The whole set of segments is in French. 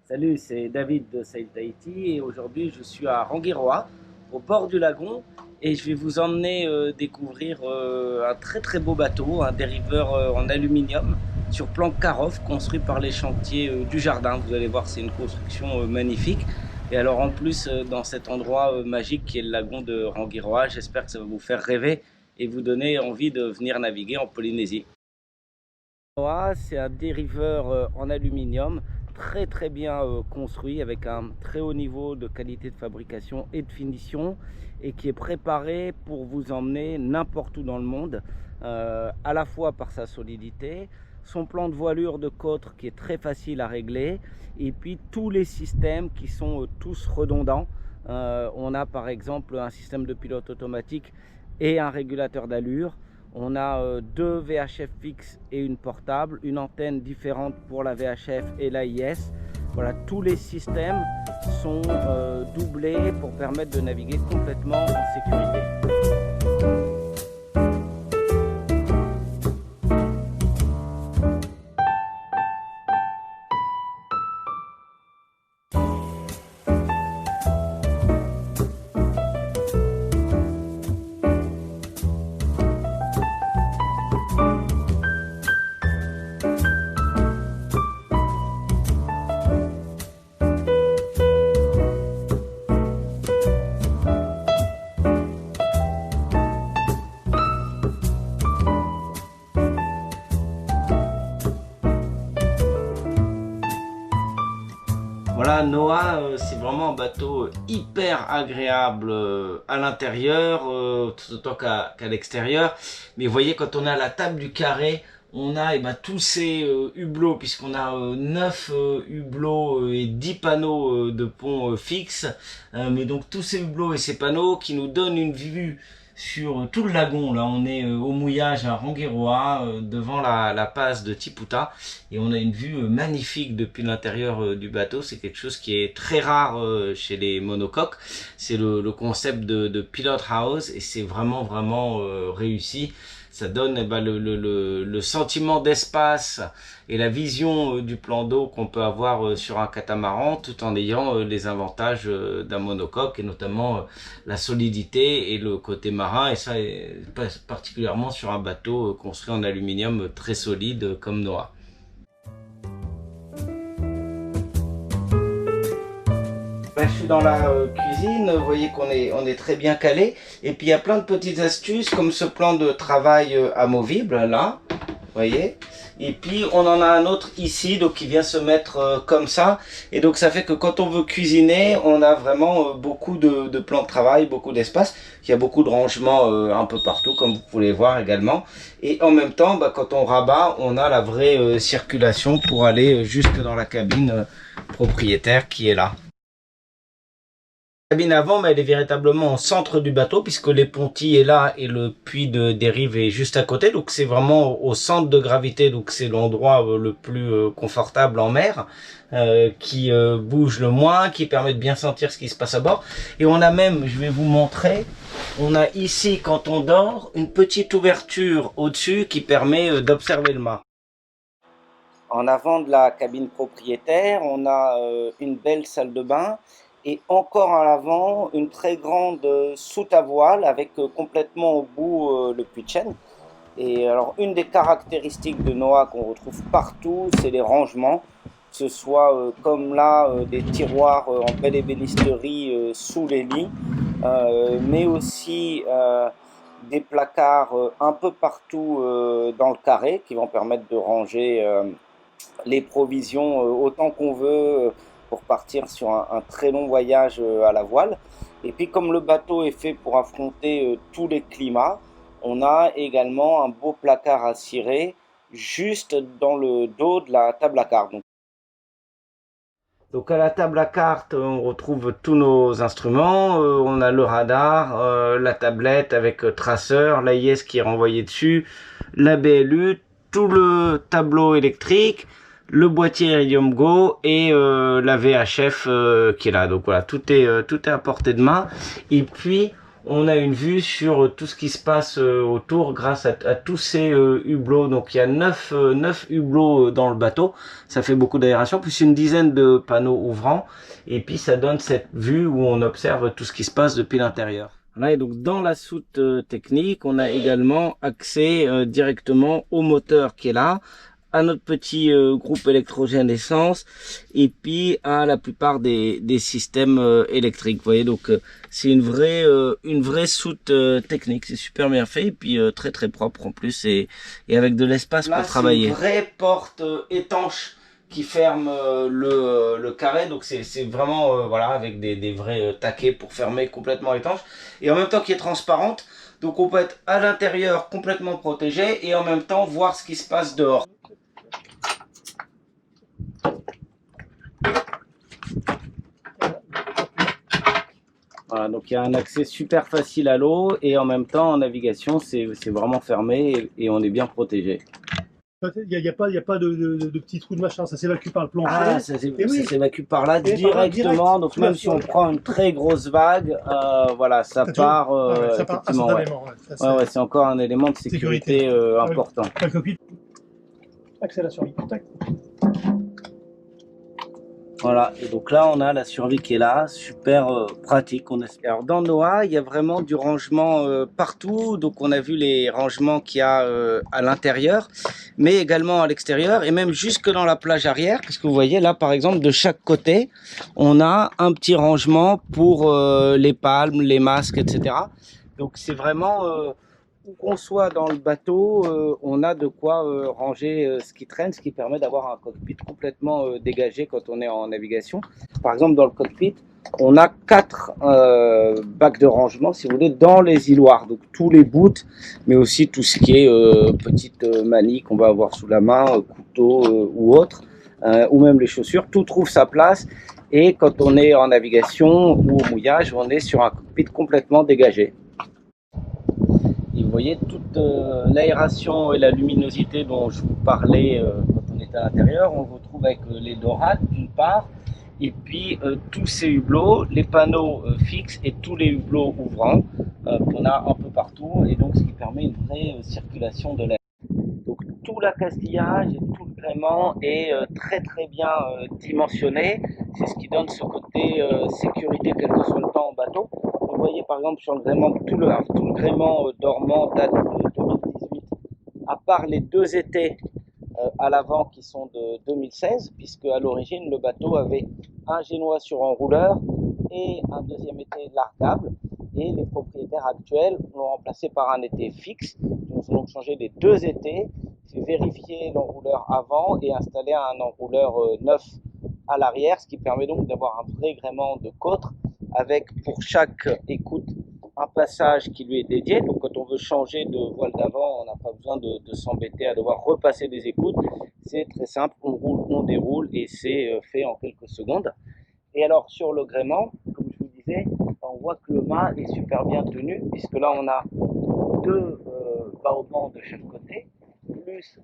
Salut, c'est David de Sail Tahiti et aujourd'hui je suis à Rangiroa, au bord du lagon, et je vais vous emmener découvrir un très très beau bateau, un dériveur en aluminium sur plan Karoff construit par les chantiers du jardin. Vous allez voir, c'est une construction magnifique. Et alors en plus dans cet endroit magique qui est le lagon de Rangiroa, j'espère que ça va vous faire rêver et vous donner envie de venir naviguer en Polynésie. Noah, c'est un dériveur en aluminium très très bien construit avec un très haut niveau de qualité de fabrication et de finition et qui est préparé pour vous emmener n'importe où dans le monde, à la fois par sa solidité, son plan de voilure de cotre qui est très facile à régler et puis tous les systèmes qui sont tous redondants. On a par exemple un système de pilote automatique et un régulateur d'allure. On a deux VHF fixes et une portable, une antenne différente pour la VHF et l'AIS. Voilà, tous les systèmes sont doublés pour permettre de naviguer complètement en sécurité. Voilà, Noah, c'est vraiment un bateau hyper agréable à l'intérieur, tout autant qu'à l'extérieur. Mais vous voyez, quand on a la table du carré, on a tous ces hublots, puisqu'on a 9 hublots et 10 panneaux de pont fixes. Mais donc tous ces hublots et ces panneaux qui nous donnent une vue sur tout le lagon. Là, on est au mouillage à Rangiroa, devant la passe de Tiputa, et on a une vue magnifique depuis l'intérieur du bateau. C'est quelque chose qui est très rare chez les monocoques. C'est le concept de Pilot House, et c'est vraiment réussi. Ça donne le sentiment d'espace et la vision du plan d'eau qu'on peut avoir sur un catamaran, tout en ayant les avantages d'un monocoque, et notamment la solidité et le côté marin, et ça particulièrement sur un bateau construit en aluminium très solide comme Noah. Là, je suis dans la cuisine, vous voyez qu'on est très bien calé, et puis il y a plein de petites astuces comme ce plan de travail amovible là, vous voyez, et puis on en a un autre ici, donc qui vient se mettre comme ça, et donc ça fait que quand on veut cuisiner, on a vraiment beaucoup de plans de travail, beaucoup d'espace. Il y a beaucoup de rangements un peu partout, comme vous pouvez voir également, et en même temps, quand on rabat, on a la vraie circulation pour aller jusque dans la cabine propriétaire qui est là. La cabine avant, mais elle est véritablement au centre du bateau, puisque l'épontis est là et le puits de dérive est juste à côté. Donc c'est vraiment au centre de gravité, donc c'est l'endroit le plus confortable en mer, qui bouge le moins, qui permet de bien sentir ce qui se passe à bord. Et on a même, je vais vous montrer, on a ici, quand on dort, une petite ouverture au-dessus qui permet d'observer le mât. En avant de la cabine propriétaire, on a une belle salle de bain, et encore en avant, une très grande soute à voile avec complètement au bout le puits de chêne. Et alors, une des caractéristiques de Noah qu'on retrouve partout, c'est les rangements, que ce soit comme là, des tiroirs en belle ébénisterie sous les lits, mais aussi des placards un peu partout dans le carré qui vont permettre de ranger les provisions autant qu'on veut pour partir sur un très long voyage à la voile. Et puis comme le bateau est fait pour affronter tous les climats, on a également un beau placard à cirer juste dans le dos de la table à cartes. Donc à la table à cartes, on retrouve tous nos instruments. On a le radar, la tablette avec traceur, l'AIS qui est renvoyé dessus, la BLU, tout le tableau électrique, le boîtier Iridium Go et la VHF qui est là. Donc voilà, tout est à portée de main. Et puis on a une vue sur tout ce qui se passe autour grâce à tous ces hublots. Donc il y a 9 hublots dans le bateau, ça fait beaucoup d'aération, plus une dizaine de panneaux ouvrants, et puis ça donne cette vue où on observe tout ce qui se passe depuis l'intérieur. Voilà, et donc dans la soute technique, on a également accès directement au moteur qui est là, à notre petit groupe électrogène essence, et puis à la plupart des systèmes électriques. Vous voyez, donc c'est une vraie soute technique. C'est super bien fait, et puis très très propre en plus, et avec de l'espace pour travailler. Une vraie porte étanche qui ferme le carré, donc c'est vraiment voilà, avec des vrais taquets pour fermer complètement étanche, et en même temps qui est transparente, donc on peut être à l'intérieur complètement protégé et en même temps voir ce qui se passe dehors. Voilà, donc il y a un accès super facile à l'eau, et en même temps en navigation c'est vraiment fermé, et on est bien protégé. Il n'y a pas de petits trous de machin, ça s'évacue par le plancher. Ah, ça s'évacue par là directement, donc même si on prend une très grosse vague, voilà, ça part effectivement. Ouais, c'est encore un élément de sécurité important. Accès à la survie. Voilà, et donc là on a la survie qui est là, super pratique, on espère. Alors dans Noah, il y a vraiment du rangement partout, donc on a vu les rangements qu'il y a à l'intérieur, mais également à l'extérieur, et même jusque dans la plage arrière, parce que vous voyez là par exemple de chaque côté, on a un petit rangement pour les palmes, les masques, etc. Donc c'est vraiment... où qu'on soit dans le bateau, on a de quoi ranger ce qui traîne, ce qui permet d'avoir un cockpit complètement dégagé quand on est en navigation. Par exemple, dans le cockpit, on a 4 bacs de rangement, si vous voulez, dans les îloirs. Donc tous les bouts, mais aussi tout ce qui est petite manie qu'on va avoir sous la main, couteau ou autre, ou même les chaussures, tout trouve sa place. Et quand on est en navigation ou au mouillage, on est sur un cockpit complètement dégagé. Et vous voyez toute l'aération et la luminosité dont je vous parlais quand on était à l'intérieur, on le retrouve avec les dorades d'une part, et puis tous ces hublots, les panneaux fixes et tous les hublots ouvrants qu'on a un peu partout, et donc ce qui permet une vraie circulation de l'air. Donc tout l'accastillage et tout le gréement est très très bien dimensionné, c'est ce qui donne ce côté sécurité quel que soit le temps en bateau. Vous voyez par exemple sur le gréement, tout le gréement dormant date de 2018, à part les 2 étés à l'avant qui sont de 2016, puisque à l'origine le bateau avait un génois sur enrouleur et un deuxième été largable, et les propriétaires actuels l'ont remplacé par un été fixe. Nous avons changé les 2 étés, vérifier l'enrouleur avant et installer un enrouleur neuf à l'arrière, ce qui permet donc d'avoir un vrai gréement de cotre, avec pour chaque écoute un passage qui lui est dédié. Donc quand on veut changer de voile d'avant, on n'a pas besoin de s'embêter à devoir repasser des écoutes. C'est très simple, on roule, on déroule, et c'est fait en quelques secondes. Et alors sur le gréement, comme je vous disais, on voit que le mât est super bien tenu, puisque là on a 2 baobans de chaque côté, plus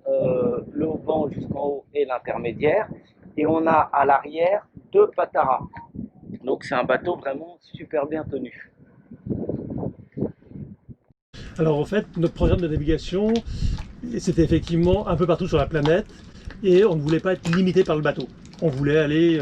le haut-banc jusqu'en haut et l'intermédiaire, et on a à l'arrière 2 pataras. Donc c'est un bateau vraiment super bien tenu. Alors en fait, notre programme de navigation, c'était effectivement un peu partout sur la planète, et on ne voulait pas être limité par le bateau. On voulait aller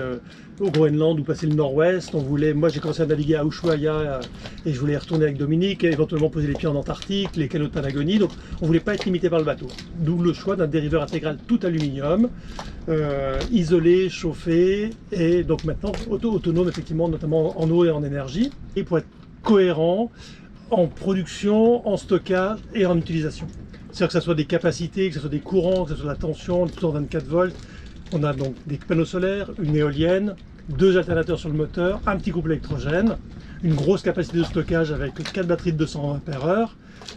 au Groenland ou passer le nord-ouest. Moi j'ai commencé à naviguer à Ushuaia et je voulais y retourner avec Dominique, et éventuellement poser les pieds en Antarctique, les canaux de Patagonie. Donc on ne voulait pas être limité par le bateau. D'où le choix d'un dériveur intégral tout aluminium, isolé, chauffé, et donc maintenant autonome effectivement, notamment en eau et en énergie, et pour être cohérent en production, en stockage et en utilisation. C'est-à-dire que ce soit des capacités, que ce soit des courants, que ce soit la tension, 224 volts. On a donc des panneaux solaires, une éolienne, 2 alternateurs sur le moteur, un petit couple électrogène, une grosse capacité de stockage avec 4 batteries de 220 Ah,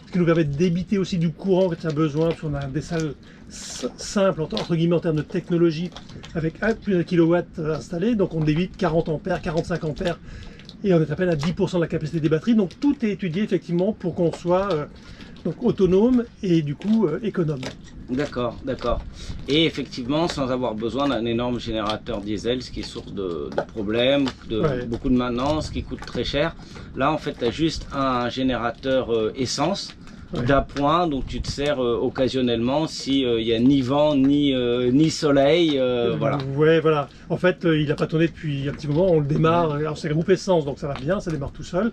ce qui nous permet de débiter aussi du courant quand il y a besoin, parce qu'on a des salles simples entre guillemets en termes de technologie, avec plus de 1 kW installé, donc on débite 40 ampères, 45 ampères, et on est à peine à 10% de la capacité des batteries. Donc tout est étudié effectivement pour qu'on soit Donc autonome et du coup économe. D'accord, d'accord. Et effectivement, sans avoir besoin d'un énorme générateur diesel, ce qui est source de problèmes, de Ouais. beaucoup de maintenance, qui coûte très cher. Là, en fait, tu as juste un générateur essence Ouais. d'appoint, donc tu te sers occasionnellement si il y a ni vent ni soleil, voilà. Ouais, voilà. En fait, il n'a pas tourné depuis un petit moment. On le démarre. Alors c'est groupe essence, donc ça va bien, ça démarre tout seul.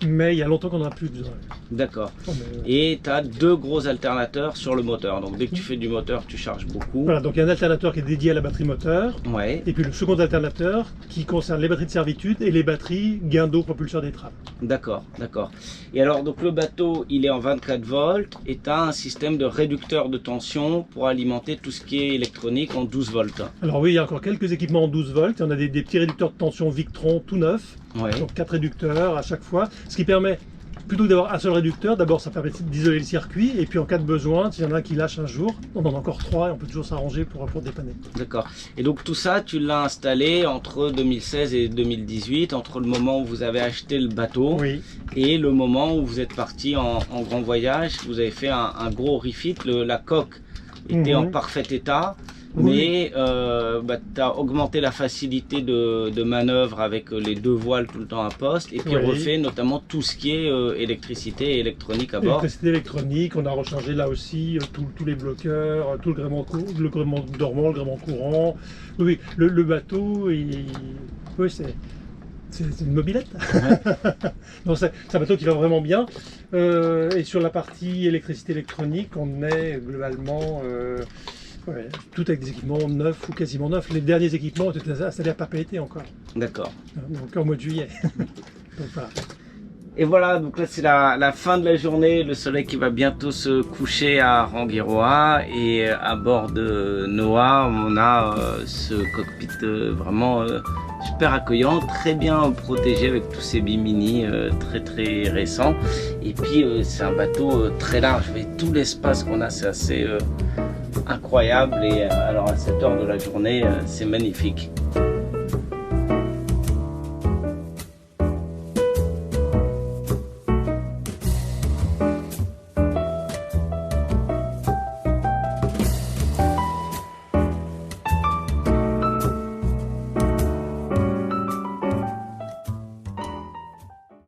Mais il y a longtemps qu'on n'en a plus besoin. D'accord. Oh, mais, Et tu as deux gros alternateurs sur le moteur. Donc dès que tu fais du moteur, tu charges beaucoup. voilà, donc il y a un alternateur qui est dédié à la batterie moteur. Ouais. Et puis le second alternateur qui concerne les batteries de servitude et les batteries gain d'eau propulseur d'étrave. D'accord, d'accord. Et alors, donc le bateau, il est en 24 volts et tu as un système de réducteur de tension pour alimenter tout ce qui est électronique en 12 volts. Alors oui, il y a encore quelques équipements en 12 volts. On a des petits réducteurs de tension Victron tout neufs. Ouais. Donc 4 réducteurs à chaque fois. Ce qui permet, plutôt que d'avoir un seul réducteur, d'abord ça permet d'isoler le circuit. Et puis en cas de besoin, s'il y en a un qui lâche un jour, on en a encore 3 et on peut toujours s'arranger pour dépanner. D'accord. Et donc tout ça, tu l'as installé entre 2016 et 2018, entre le moment où vous avez acheté le bateau Oui. et le moment où vous êtes parti en grand voyage. Vous avez fait un gros refit. La coque était en parfait état. Mais tu as augmenté la facilité de manœuvre avec les deux voiles tout le temps à poste et puis Oui. refait notamment tout ce qui est électricité et électronique à bord. Électricité électronique, on a rechangé là aussi tous les bloqueurs, tout le gréement dormant, le gréement courant. Oui, le bateau, oui, c'est une mobilette. Ouais. Non, c'est un bateau qui va vraiment bien. Et sur la partie électricité électronique, on est globalement ouais, tout avec des équipements neufs ou quasiment neufs. Les derniers équipements étaient installés à Papeete encore, D'accord. donc au mois de juillet. Donc voilà. Et voilà, donc là c'est la fin de la journée, le soleil qui va bientôt se coucher à Rangiroa et à bord de Noah, on a ce cockpit vraiment super accueillant, très bien protégé avec tous ces bimini très récents. Et puis c'est un bateau très large, avec tout l'espace qu'on a, c'est assez incroyable et alors à cette heure de la journée, c'est magnifique.